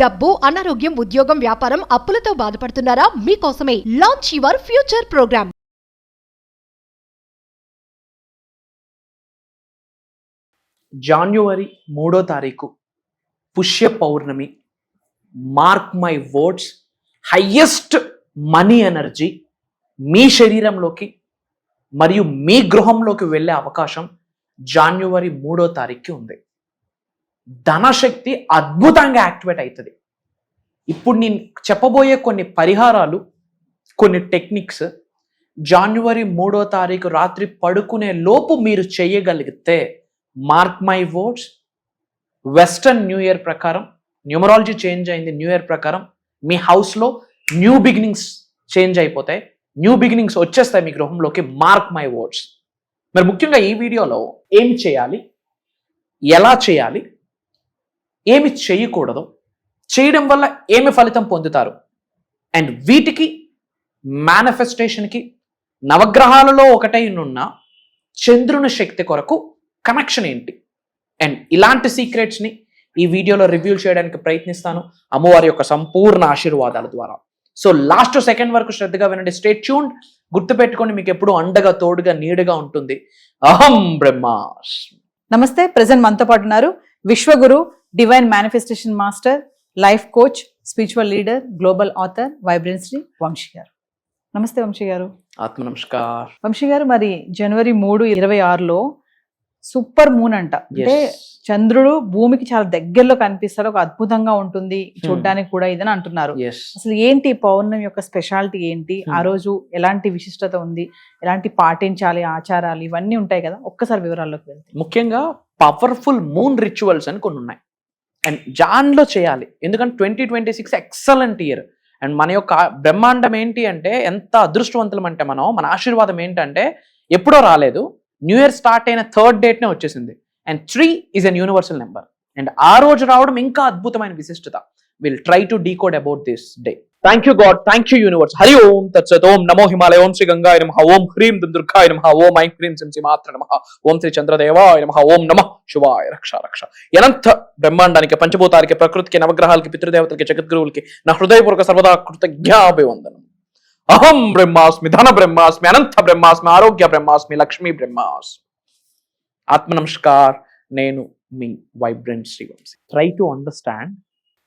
డబ్బు, అనారోగ్యం, ఉద్యోగం, వ్యాపారం, అప్పులతో బాధపడుతున్నారా? మీకోసమే launch your future program. January 3వ తారీఖు పుష్య పౌర్ణమి. Mark my words, highest money energy మీ శరీరంలోకి మరియు మీ గృహంలోకి వెళ్ళే అవకాశం జాన్యువరి 3వ తారీఖుకి ఉంది. ధనశక్తి అద్భుతంగా యాక్టివేట్ అవుతుంది. ఇప్పుడు నేను చెప్పబోయే కొన్ని పరిహారాలు, కొన్ని టెక్నిక్స్ జాన్యువరి 3వ తారీఖు రాత్రి పడుకునే లోపు మీరు చేయగలిగితే, mark my words, western new year ప్రకారం న్యూమరాలజీ చేంజ్ అయింది. న్యూ ఇయర్ ప్రకారం మీ హౌస్లో న్యూ బిగినింగ్స్ చేంజ్ అయిపోతాయి, న్యూ బిగినింగ్స్ వచ్చేస్తాయి మీ గృహంలోకి. Mark my words. మరి ముఖ్యంగా ఈ వీడియోలో ఏమి చేయాలి, ఎలా చేయాలి, ఏమి చేయకూడదు, చేయడం వల్ల ఏమి ఫలితం పొందుతారు, అండ్ వీటికి మేనిఫెస్టేషన్కి నవగ్రహాలలో ఒకటై ఉన్న చంద్రుని శక్తి కొరకు కనెక్షన్ ఏంటి, అండ్ ఇలాంటి సీక్రెట్స్ని ఈ వీడియోలో రివ్యూ చేయడానికి ప్రయత్నిస్తాను అమ్మవారి యొక్క సంపూర్ణ ఆశీర్వాదాల ద్వారా. సో లాస్ట్ సెకండ్ వరకు శ్రద్ధగా వినండి. Stay tuned. గుర్తుపెట్టుకోండి, మీకు ఎప్పుడు అండగా, తోడుగా, నీడగా ఉంటుంది అహం బ్రహ్మాస్మి. నమస్తే. ప్రెసెంట్ మనతో పాటు ఉన్నారు Vishwaguru, divine manifestation master, life coach, spiritual leader, global author, vibrancy Vamshi గారు. నమస్తే వంశీ గారు. ఆత్మ నమస్కార్. వంశీ గారు, మరి జనవరి 3, 2026లో సూపర్ మూన్ అంట. అంటే చంద్రుడు భూమికి చాలా దగ్గరలో కనిపిస్తాడు, ఒక అద్భుతంగా ఉంటుంది చూడడానికి కూడా ఇదని అంటున్నారు. అసలు ఏంటి పౌర్ణమి యొక్క స్పెషాలిటీ ఏంటి, ఆ రోజు ఎలాంటి విశిష్టత ఉంది, ఎలాంటి పాటించాలి, ఆచారాలు ఇవన్నీ ఉంటాయి కదా, ఒక్కసారి వివరాల్లోకి వెళ్తే. ముఖ్యంగా పవర్ఫుల్ మూన్ రిచువల్స్ అని కొన్ని ఉన్నాయి, అండ్ జాన్లో చేయాలి. ఎందుకంటే 2026 ఎక్సలెంట్ ఇయర్. అండ్ మన యొక్క బ్రహ్మాండం ఏంటి అంటే, ఎంత అదృష్టవంతులం అంటే మన ఆశీర్వాదం ఏంటంటే ఎప్పుడో రాలేదు, న్యూ ఇయర్ స్టార్ట్ అయిన 3rd డేట్నే వచ్చేసింది. And 3 is an universal number. And ఆ రోజు రావడం ఇంకా అద్భుతమైన విశిష్టత. Will try to decode about this day. Thank you god, thank you universe. హరి ఓం తత్సత్. ఓం నమో హిమాలయ, ఓం శ్రీ గంగాయ నమః, ఓం హ్రీం దుర్గాయ నమః, ఓం ఐం హ్రీం శ్రీ మాత్ర నమః, ఓం శ్రీ చంద్రదేవాయ నమః, ఓం నమః శివాయ. రక్ష రక్ష. అనంత బ్రహ్మాండానికి, పంచభూతాలకి, ప్రకృతికి, నవగ్రహాలకి, పితృదేవతలకి, జగద్గురువులకి నా హృదయపూర్వక సర్వదా కృతజ్ఞాభివందనం. అహం బ్రహ్మాస్మి, ధన బ్రహ్మాస్మి, అనంత బ్రహ్మాస్మి, ఆరోగ్య బ్రహ్మాస్మి, లక్ష్మీ బ్రహ్మాస్మి. ఆత్మ నమస్కార్. నేను మీ vibrant Srivamshi. Try to understand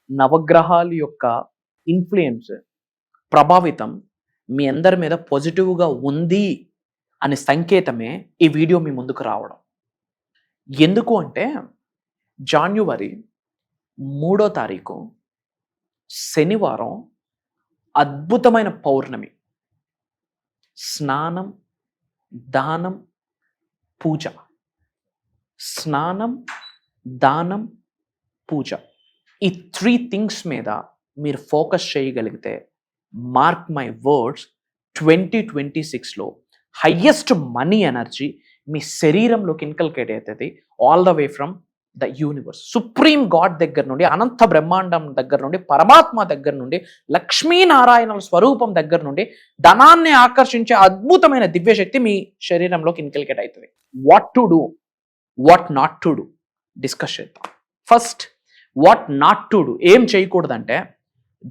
నవగ్రహాల యొక్క ఇన్ఫ్లుయెన్స్, ప్రభావితం మీ అందరి మీద పాజిటివ్గా ఉంది అనే సంకేతమే ఈ వీడియో మీ ముందుకు రావడం. ఎందుకు అంటే, జాన్యువరి 3వ తారీఖు శనివారం అద్భుతమైన పౌర్ణమి. స్నానం, దానం, పూజ. స్నానం, దానం, పూజ, ఈ 3 థింగ్స్ మీద మీరు ఫోకస్ చేయగలిగితే, మార్క్ మై వర్డ్స్, 2026లో హయ్యెస్ట్ మనీ ఎనర్జీ మీ శరీరంలోకి ఇన్కల్కేట్ అవుతుంది. All the way from the universe, supreme god దగ్గర నుండి, అనంత బ్రహ్మాండం దగ్గర నుండి, పరమాత్మ దగ్గర నుండి, లక్ష్మీనారాయణుల స్వరూపం దగ్గర నుండి ధనాన్ని ఆకర్షించే అద్భుతమైన దివ్యశక్తి మీ శరీరంలోకి ఇన్కల్కేట్ అవుతుంది. What to do, what not to do discuss చేద్దాం. First, what not to do, ఏం చేయకూడదంటే,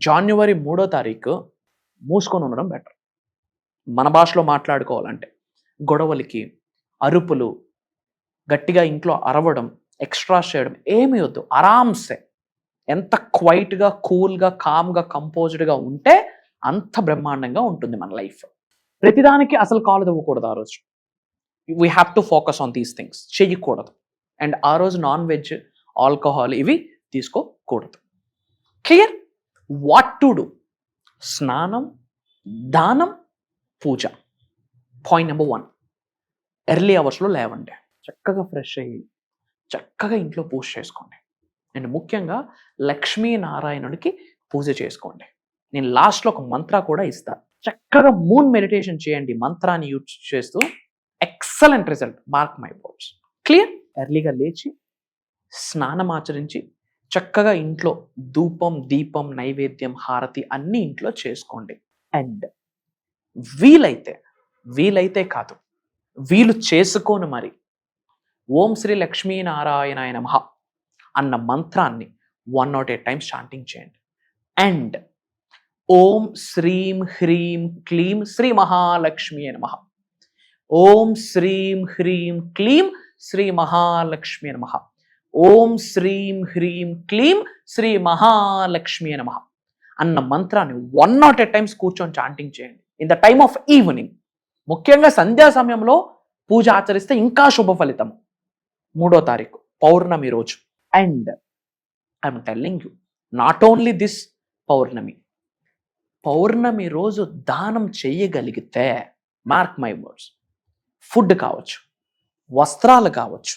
జాన్యువరి 3వ తారీఖు మూసుకొని ఉండడం బెటర్. మన భాషలో మాట్లాడుకోవాలంటే, గొడవలకి, అరుపులు, గట్టిగా ఇంట్లో అరవడం, ఎక్స్ట్రా చేయడం ఏమీ వద్దు. ఆరామ్సే ఎంత క్వైట్గా, కూల్గా, కామ్గా, కంపోజ్డ్గా ఉంటే అంత బ్రహ్మాండంగా ఉంటుంది మన లైఫ్. ప్రతిదానికి అసలు కాలు తవ్వకూడదు ఆ రోజు. We have to focus on these things. చెయ్యకూడదు. అండ్ ఆ రోజు నాన్ వెజ్, ఆల్కహాల్ ఇవి తీసుకోకూడదు. క్లియర్? వాట్ టు డూ, స్నానం, దానం, పూజ. పాయింట్ నెంబర్ 1, ఎర్లీ అవర్స్లో లేవండి, చక్కగా ఫ్రెష్ అయ్యి చక్కగా ఇంట్లో పూజ చేసుకోండి. అండ్ ముఖ్యంగా లక్ష్మీనారాయణుడికి పూజ చేసుకోండి. నేను లాస్ట్లో ఒక మంత్ర కూడా ఇస్తాను. చక్కగా మూన్ మెడిటేషన్ చేయండి మంత్రాన్ని యూజ్ చేస్తూ. Excellent result. Mark my words. Clear? ఎర్లీగా లేచి స్నానం ఆచరించి చక్కగా ఇంట్లో ధూపం, దీపం, నైవేద్యం, హారతి అన్నీ ఇంట్లో చేసుకోండి. అండ్ వీలైతే కాదు, వీలు చేసుకోను మరి ఓం శ్రీ లక్ష్మీనారాయణాయ నమః అన్న మంత్రాన్ని 108 టైమ్స్ చాంటింగ్ చేయండి. అండ్ ఓం శ్రీం హ్రీం క్లీం శ్రీ మహాలక్ష్మి నమః. ఓం శ్రీం హ్రీం క్లీం శ్రీ మహాలక్ష్మి నమః. ఓం శ్రీం హ్రీం క్లీం శ్రీ మహాలక్ష్మి నమః అన్న మంత్రాన్ని 108 టైమ్స్ కూర్చొని చాంటింగ్ చేయండి in the time of evening. ముఖ్యంగా సంధ్యా సమయంలో పూజ ఆచరిస్తే ఇంకా శుభ ఫలితం. 3వ తారీఖు పౌర్ణమి రోజు. And I'm telling you, not only this పౌర్ణమి రోజు దానం చేయగలిగితే, మార్క్ మై వర్డ్స్, ఫుడ్ కావచ్చు, వస్త్రాలు కావచ్చు,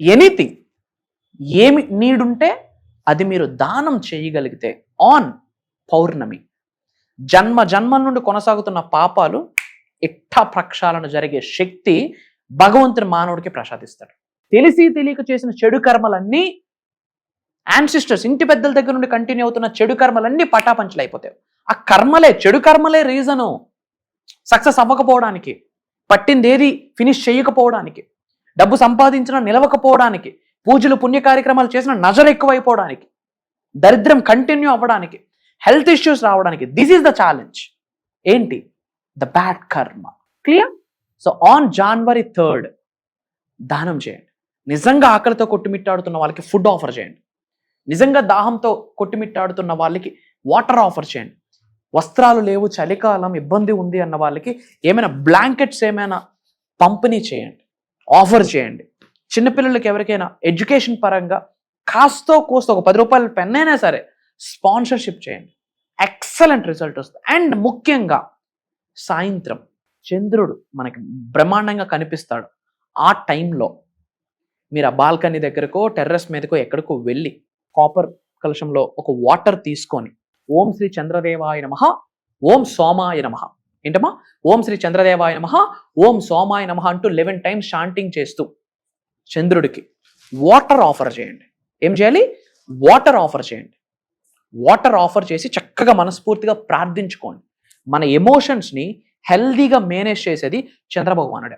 ఎనీథింగ్, ఏమి నీడుంటే అది మీరు దానం చేయగలిగితే ఆన్ పౌర్ణమి, జన్మ నుండి కొనసాగుతున్న పాపాలు ఇట్టా ప్రక్షాళన జరిగే శక్తి భగవంతుని మానవుడికి ప్రసాదిస్తాడు. తెలిసి తెలియక చేసిన చెడు కర్మలన్నీ, యాన్సిస్టర్స్, ఇంటి పెద్దల దగ్గర నుండి కంటిన్యూ అవుతున్న చెడు కర్మలన్నీ పటాపంచలు అయిపోతాయి. ఆ కర్మలే, చెడు కర్మలే రీజను సక్సెస్ అవ్వకపోవడానికి, పట్టింది ఏది ఫినిష్ చేయకపోవడానికి, డబ్బు సంపాదించిన నిలవకపోవడానికి, పూజలు పుణ్య కార్యక్రమాలు చేసిన నజర్ ఎక్కువైపోవడానికి, దరిద్రం కంటిన్యూ అవ్వడానికి, హెల్త్ ఇష్యూస్ రావడానికి. This is the challenge. ఏంటి? ద బ్యాడ్ కర్మ. Clear? So on January 3rd దానం చేయండి. నిజంగా ఆకలితో కొట్టుమిట్టాడుతున్న వాళ్ళకి ఫుడ్ ఆఫర్ చేయండి. నిజంగా దాహంతో కొట్టుమిట్టాడుతున్న వాళ్ళకి వాటర్ ఆఫర్ చేయండి. వస్త్రాలు లేవు, చలికాలం, ఇబ్బంది ఉంది అన్న వాళ్ళకి ఏమైనా బ్లాంకెట్స్ ఏమైనా పంపిణీ చేయండి, ఆఫర్ చేయండి. చిన్నపిల్లలకి ఎవరికైనా ఎడ్యుకేషన్ పరంగా కాస్తో కోస్తో ఒక 10 రూపాయల పెన్ అయినా సరే స్పాన్సర్షిప్ చేయండి. ఎక్సలెంట్ రిజల్ట్ వస్తుంది. అండ్ ముఖ్యంగా సాయంత్రం చంద్రుడు మనకి బ్రహ్మాండంగా కనిపిస్తాడు. ఆ టైంలో మీరు ఆ బాల్కనీ దగ్గరకో టెర్రస్ మీదకో ఎక్కడికో వెళ్ళి కాపర్ కలశంలో ఒక వాటర్ తీసుకొని ఓం శ్రీ చంద్రదేవాయ నమః, ఓం సోమాయ నమః, ఏంటమ్మా, ఓం శ్రీ చంద్రదేవాయ నమః, ఓం సోమాయ నమః అంటూ 11 టైమ్స్ చాంటింగ్ చేస్తూ చంద్రుడికి వాటర్ ఆఫర్ చేయండి. ఏం చేయాలి? వాటర్ ఆఫర్ చేయండి. వాటర్ ఆఫర్ చేసి చక్కగా మనస్ఫూర్తిగా ప్రార్థించుకోండి. మన ఎమోషన్స్ని హెల్దీగా మేనేజ్ చేసేది చంద్రభగవానుడే,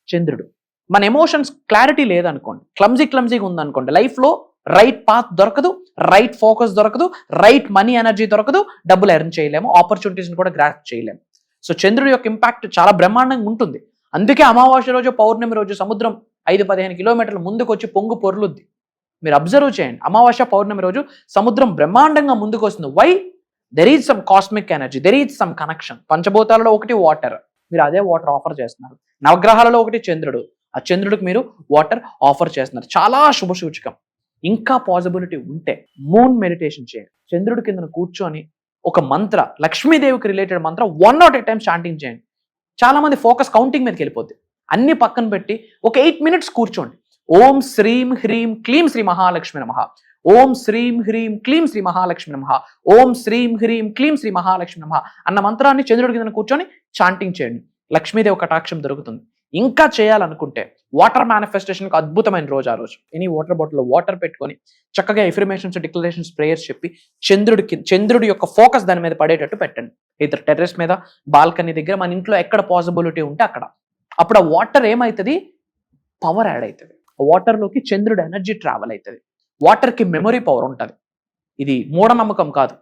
చంద్రుడు. మన ఎమోషన్స్ క్లారిటీ లేదనుకోండి, క్లమ్జీగా ఉందనుకోండి, లైఫ్లో రైట్ పాత్ దొరకదు, రైట్ ఫోకస్ దొరకదు, రైట్ మనీ ఎనర్జీ దొరకదు, డబ్బులు ఎర్న్ చేయలేము, ఆపర్చునిటీస్ని కూడా గ్రాస్ప్ చేయలేము. సో చంద్రుడి యొక్క ఇంపాక్ట్ చాలా బ్రహ్మాండంగా ఉంటుంది. అందుకే అమావాస్య రోజు, పౌర్ణమి రోజు సముద్రం 5-15 కిలోమీటర్ల ముందుకు వచ్చి పొంగు పొర్లుద్ది. మీరు అబ్జర్వ్ చేయండి, అమావాస్య పౌర్ణమి రోజు సముద్రం బ్రహ్మాండంగా ముందుకు వస్తుంది. Why? There is some cosmic energy, there is some connection. పంచభూతాలలో ఒకటి వాటర్, మీరు అదే వాటర్ ఆఫర్ చేస్తున్నారు. నవగ్రహాలలో ఒకటి చంద్రుడు, ఆ చంద్రుడికి మీరు వాటర్ ఆఫర్ చేస్తున్నారు. చాలా శుభ సూచకం. ఇంకా పాసిబిలిటీ ఉంటే మూన్ మెడిటేషన్ చేయండి. చంద్రుడి కింద కూర్చొని ఒక మంత్ర, లక్ష్మీదేవికి రిలేటెడ్ మంత్ర 108 టైమ్స్ చాంటింగ్ చేయండి. చాలా మంది ఫోకస్ కౌంటింగ్ మీదకి వెళ్ళిపోద్ది. అన్ని పక్కన పెట్టి ఒక 8 మినిట్స్ కూర్చోండి. ఓం శ్రీం హ్రీం క్లీం శ్రీ మహాలక్ష్మి నమః, ఓం శ్రీం హ్రీం క్లీం శ్రీ మహాలక్ష్మి నమః, ఓం శ్రీం హ్రీం క్లీం శ్రీ మహాలక్ష్మి నమః అన్న మంత్రాన్ని చంద్రుడి కింద కూర్చొని చాంటింగ్ చేయండి. లక్ష్మీదేవి కటాక్షం దొరుకుతుంది. ఇంకా చేయాలనుకుంటే వాటర్ మేనిఫెస్టేషన్కి అద్భుతమైన రోజు ఆ రోజు. ఎనీ వాటర్ బాటిల్లో వాటర్ పెట్టుకొని చక్కగా ఎఫర్మేషన్స్, డిక్లరేషన్స్, ప్రేయర్స్ చెప్పి చంద్రుడి యొక్క ఫోకస్ దాని మీద పడేటట్టు పెట్టండి. ఇతర టెర్రస్ మీద, బాల్కనీ దగ్గర, మన ఇంట్లో ఎక్కడ పాసిబిలిటీ ఉంటే అక్కడ. అప్పుడు ఆ వాటర్ ఏమవుతుంది? పవర్ యాడ్ అవుతుంది. వాటర్లోకి చంద్రుడు ఎనర్జీ ట్రావెల్ అవుతుంది. వాటర్కి మెమరీ పవర్ ఉంటుంది. ఇది మూఢనమ్మకం కాదు.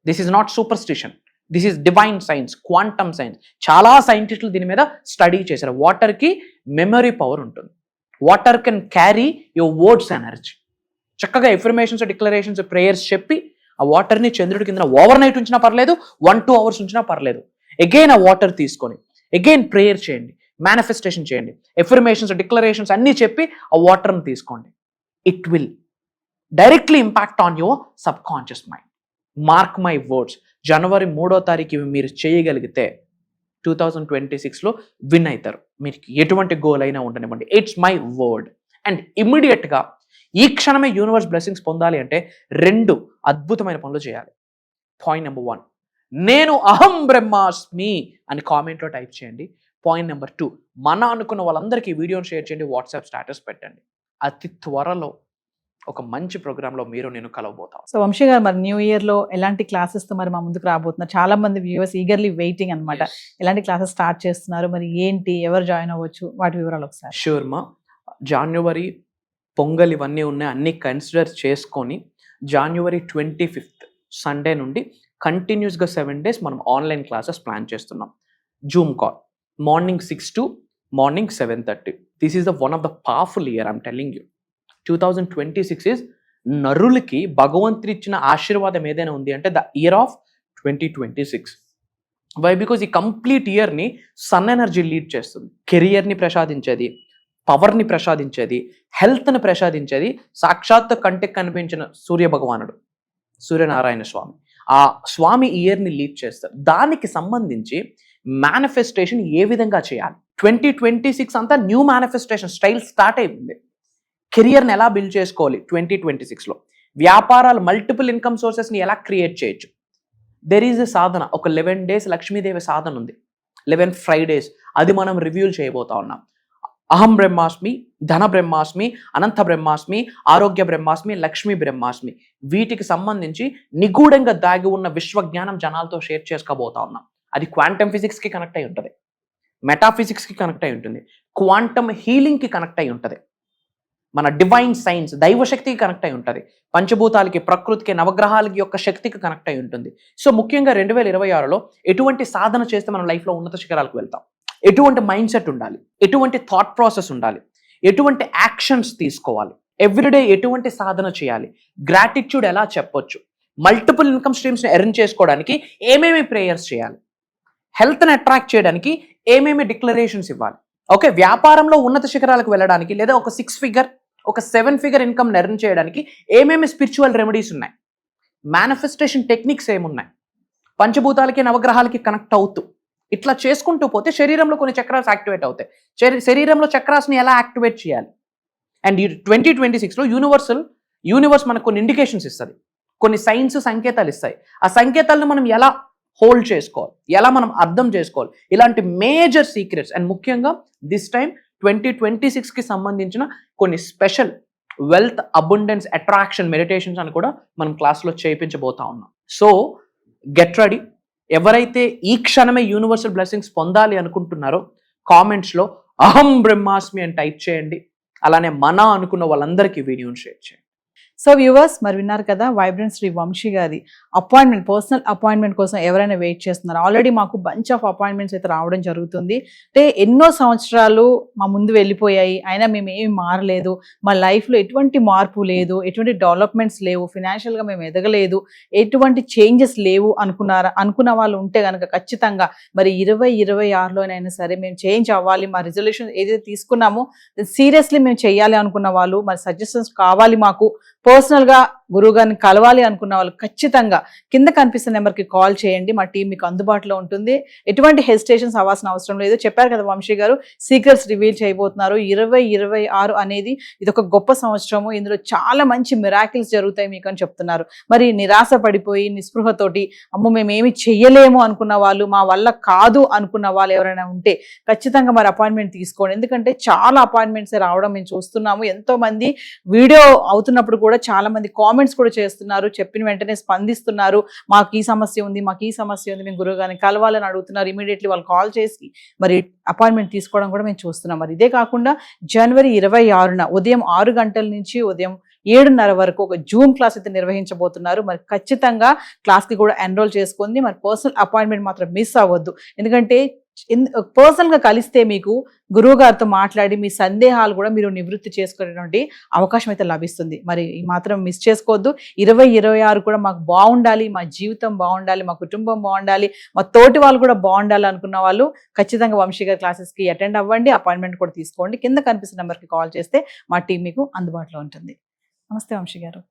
This is not superstition, this is divine science, quantum science. చాలా సైంటిస్టులు దీని మీద స్టడీ చేశారు. వాటర్కి మెమరీ పవర్ ఉంటుంది. Water can carry your words energy. చక్కగా ఎఫర్మేషన్స్, డిక్లరేషన్స్, ప్రేయర్స్ చెప్పి ఆ వాటర్ని చంద్రుడి కింద ఓవర్ నైట్ ఉంచినా పర్లేదు, 1-2 అవర్స్ ఉంచినా పర్లేదు. అగైన్ ఆ వాటర్ తీసుకొని అగైన్ ప్రేయర్ చేయండి, మేనిఫెస్టేషన్ చేయండి, ఎఫర్మేషన్స్, డిక్లరేషన్స్ అన్నీ చెప్పి ఆ వాటర్ని తీసుకోండి. It will directly impact on your sub conscious mind. Mark my words, January 3వ తారీఖు మీరు చేయగలిగితే 2026లో విన్ అవుతారు. మీకు ఎటువంటి గోల్ అయినా ఉండనివ్వండి. It's my word. అండ్ ఇమ్మీడియట్గా ఈ క్షణమే యూనివర్స్ బ్లెస్సింగ్స్ పొందాలి అంటే 2 అద్భుతమైన పనులు చేయాలి. పాయింట్ నెంబర్ 1, నేను అహం బ్రహ్మాస్మి అని కామెంట్లో టైప్ చేయండి. పాయింట్ నెంబర్ 2, మన అనుకున్న వాళ్ళందరికీ వీడియోని షేర్ చేయండి, వాట్సాప్ స్టేటస్ పెట్టండి. అతి త్వరలో ఒక మంచి ప్రోగ్రాంలో నేను కలవబోతాం. సో వంశీ గారు, మరి న్యూ ఇయర్ లో ఎలాంటి క్లాసెస్ తో మరి మా ముందుకు రాబోతున్నారు? చాలా మంది వ్యూవర్స్ ఈగర్లీ వెయిటింగ్ అన్నమాట. ఎలాంటి క్లాసెస్ స్టార్ట్ చేస్తున్నారు, మరి ఏంటి, ఎవరు జాయిన్ అవ్వచ్చు, వాటి వివరాలు ఒకసారి. షూర్ మా, January పొంగల్ ఇవన్నీ ఉన్నాయి, అన్నీ కన్సిడర్ చేసుకొని January 25th సండే నుండి కంటిన్యూస్గా 7 days మనం ఆన్లైన్ క్లాసెస్ ప్లాన్ చేస్తున్నాం. Zoom call morning 6 to morning 7:30. This is the one of the powerful year. I'm telling you 2026 is నరులకి భగవంతుడు ఇచ్చిన ఆశీర్వాదం ఏదైనా ఉంది అంటే the year of 2026. Why? Because ఈ కంప్లీట్ ఇయర్ని సన్ ఎనర్జీ లీడ్ చేస్తుంది. కెరియర్ని ప్రసాదించేది, పవర్ని ప్రసాదించేది, హెల్త్ని ప్రసాదించేది సాక్షాత్ కంటికి కనిపించిన సూర్య భగవానుడు, సూర్యనారాయణ స్వామి. ఆ స్వామి ఇయర్ని లీడ్ చేస్తారు. దానికి సంబంధించి మేనిఫెస్టేషన్ ఏ విధంగా చేయాలి, 2026 అంతా న్యూ మేనిఫెస్టేషన్ స్టైల్ స్టార్ట్ అయిపోయింది. కెరియర్ని ఎలా బిల్డ్ చేసుకోవాలి 2026లో, వ్యాపారాలు మల్టిపుల్ ఇన్కమ్ సోర్సెస్ని ఎలా క్రియేట్ చేయొచ్చు. దెర్ ఈజ్ ఎ సాధన, ఒక 11 days లక్ష్మీదేవి సాధన ఉంది, 11 Fridays. అది మనం రివ్యూ చేయబోతా ఉన్నాం. అహం బ్రహ్మాస్మి, ధన బ్రహ్మాస్మి, అనంత బ్రహ్మాస్మి, ఆరోగ్య బ్రహ్మాస్మి, లక్ష్మీ బ్రహ్మాస్మి. వీటికి సంబంధించి నిగూఢంగా దాగి ఉన్న విశ్వజ్ఞానం జనాలతో షేర్ చేసుకోబోతా ఉన్నాం. అది క్వాంటమ్ ఫిజిక్స్కి కనెక్ట్ అయి ఉంటుంది, మెటాఫిజిక్స్కి కనెక్ట్ అయి ఉంటుంది, క్వాంటమ్ హీలింగ్కి కనెక్ట్ అయి ఉంటుంది, మన డివైన్ సైన్స్ దైవశక్తికి కనెక్ట్ అయి ఉంటుంది, పంచభూతాలకి, ప్రకృతికి, నవగ్రహాలకి యొక్క శక్తికి కనెక్ట్ అయి ఉంటుంది. సో ముఖ్యంగా 2026లో ఎటువంటి సాధన చేస్తే మనం లైఫ్లో ఉన్నత శిఖరాలకు వెళ్తాం, ఎటువంటి మైండ్ సెట్ ఉండాలి, ఎటువంటి థాట్ ప్రాసెస్ ఉండాలి, ఎటువంటి యాక్షన్స్ తీసుకోవాలి, ఎవ్రీడే ఎటువంటి సాధన చేయాలి, గ్రాటిట్యూడ్ ఎలా చెప్పొచ్చు, మల్టిపుల్ ఇన్కమ్ స్ట్రీమ్స్ని ఎర్న్ చేసుకోవడానికి ఏమేమి ప్రేయర్స్ చేయాలి, హెల్త్ని అట్రాక్ట్ చేయడానికి ఏమేమి డిక్లరేషన్స్ ఇవ్వాలి, ఓకే, వ్యాపారంలో ఉన్నత శిఖరాలకు వెళ్ళడానికి లేదా ఒక 6 figure, ఒక 7 figure ఇన్కమ్ ఎర్న్ చేయడానికి ఏమేమి స్పిరిచువల్ రెమెడీస్ ఉన్నాయి, మేనిఫెస్టేషన్ టెక్నిక్స్ ఏమున్నాయి, పంచభూతాలకి, నవగ్రహాలకి కనెక్ట్ అవుతూ ఇట్లా చేసుకుంటూ పోతే శరీరంలో కొన్ని చక్రాస్ యాక్టివేట్ అవుతాయి. శరీరంలో చక్రాస్ని ఎలా యాక్టివేట్ చేయాలి. అండ్ 2026లో యూనివర్స్ మనకు కొన్ని ఇండికేషన్స్ ఇస్తుంది, కొన్ని సైన్స్ సంకేతాలు ఇస్తాయి. ఆ సంకేతాలను మనం ఎలా హోల్డ్ చేసుకోవాలి, ఎలా మనం అర్థం చేసుకోవాలి, ఇలాంటి మేజర్ సీక్రెట్స్. అండ్ ముఖ్యంగా దిస్ టైం 2026కి సంబంధించిన కొన్ని special wealth abundance attraction meditations అని కూడా మనం క్లాస్లో చేయించబోతా ఉన్నాం. So get ready. ఎవరైతే ఈ క్షణమే యూనివర్సల్ బ్లెస్సింగ్స్ పొందాలి అనుకుంటున్నారో కామెంట్స్లో అహం బ్రహ్మాస్మి అని టైప్ చేయండి. అలానే మన అనుకున్న వాళ్ళందరికీ వీడియోని షేర్ చేయండి. సో వ్యూవర్స్, మరి విన్నారు కదా వైబ్రెంట్ శ్రీ వంశీ గారి అపాయింట్మెంట్, పర్సనల్ అపాయింట్మెంట్ కోసం ఎవరైనా వెయిట్ చేస్తున్నారు. ఆల్రెడీ మాకు బంచ్ ఆఫ్ అపాయింట్మెంట్స్ అయితే రావడం జరుగుతుంది. అంటే ఎన్నో సంవత్సరాలు మా ముందు వెళ్ళిపోయాయి, అయినా మేము ఏమి మారలేదు, మా లైఫ్లో ఎటువంటి మార్పు లేదు, ఎటువంటి డెవలప్మెంట్స్ లేవు, ఫినాన్షియల్గా మేము ఎదగలేదు, ఎటువంటి చేంజెస్ లేవు అనుకున్న వాళ్ళు ఉంటే కనుక ఖచ్చితంగా మరి 2026లోనైనా సరే మేము చేంజ్ అవ్వాలి, మా రిజల్యూషన్ ఏదైతే తీసుకున్నామో సీరియస్లీ మేము చేయాలి అనుకున్న వాళ్ళు, మరి సజెషన్స్ కావాలి మాకు, పర్సనల్గా గురువు గారిని కలవాలి అనుకున్న వాళ్ళు ఖచ్చితంగా కింద కనిపిస్తున్న నెంబర్కి కాల్ చేయండి. మా టీం మీకు అందుబాటులో ఉంటుంది. ఎటువంటి హెసిటేషన్స్ అవ్వాల్సిన అవసరం లేదు. చెప్పారు కదా వంశీ గారు, సీక్రెట్స్ రివీల్ చేయబోతున్నారు. 2026 అనేది ఇది ఒక గొప్ప సంవత్సరము, ఇందులో చాలా మంచి మిరాకిల్స్ జరుగుతాయి మీకు అని చెప్తున్నారు. మరి నిరాశ పడిపోయి నిస్పృహతోటి అమ్మో మేమేమి చెయ్యలేము అనుకున్న వాళ్ళు, మా వల్ల కాదు అనుకున్న వాళ్ళు ఎవరైనా ఉంటే ఖచ్చితంగా మరి అపాయింట్మెంట్ తీసుకోండి. ఎందుకంటే చాలా అపాయింట్మెంట్స్ రావడం మేము చూస్తున్నాము. ఎంతో మంది వీడియో అవుతున్నప్పుడు కూడా చాలా మంది కామెంట్స్ కూడా చేస్తున్నారు, చెప్పిన వెంటనే స్పందిస్తున్నారు. మాకు ఈ సమస్య ఉంది, మాకు ఈ సమస్య ఉంది, మేము గురువు గారిని కలవాలని అడుగుతున్నారు. ఇమీడియట్లీ వాళ్ళు కాల్ చేసి మరి అపాయింట్మెంట్ తీసుకోవడం కూడా మేము చూస్తున్నాం. మరి ఇదే కాకుండా January 26న ఉదయం 6 గంటల నుంచి ఉదయం 7:30 వరకు ఒక జూమ్ క్లాస్ అయితే నిర్వహించబోతున్నారు. మరి ఖచ్చితంగా క్లాస్కి కూడా ఎన్రోల్ చేసుకోండి. మరి పర్సనల్ అపాయింట్మెంట్ మాత్రం మిస్ అవ్వద్దు. ఎందుకంటే పర్సనల్గా కలిస్తే మీకు గురువు గారితో మాట్లాడి మీ సందేహాలు కూడా మీరు నివృత్తి చేసుకునేటువంటి అవకాశం అయితే లభిస్తుంది. మరి ఈ మాత్రం మిస్ చేసుకోవద్దు. 2026 కూడా మాకు బాగుండాలి, మా జీవితం బాగుండాలి, మా కుటుంబం బాగుండాలి, మా తోటి వాళ్ళు కూడా బాగుండాలి అనుకున్న వాళ్ళు ఖచ్చితంగా వంశీ గారి క్లాసెస్కి అటెండ్ అవ్వండి. అపాయింట్మెంట్ కూడా తీసుకోండి. కింద కనిపిస్తున్న నెంబర్కి కాల్ చేస్తే మా టీం మీకు అందుబాటులో ఉంటుంది. నమస్తే వంశీ గారు.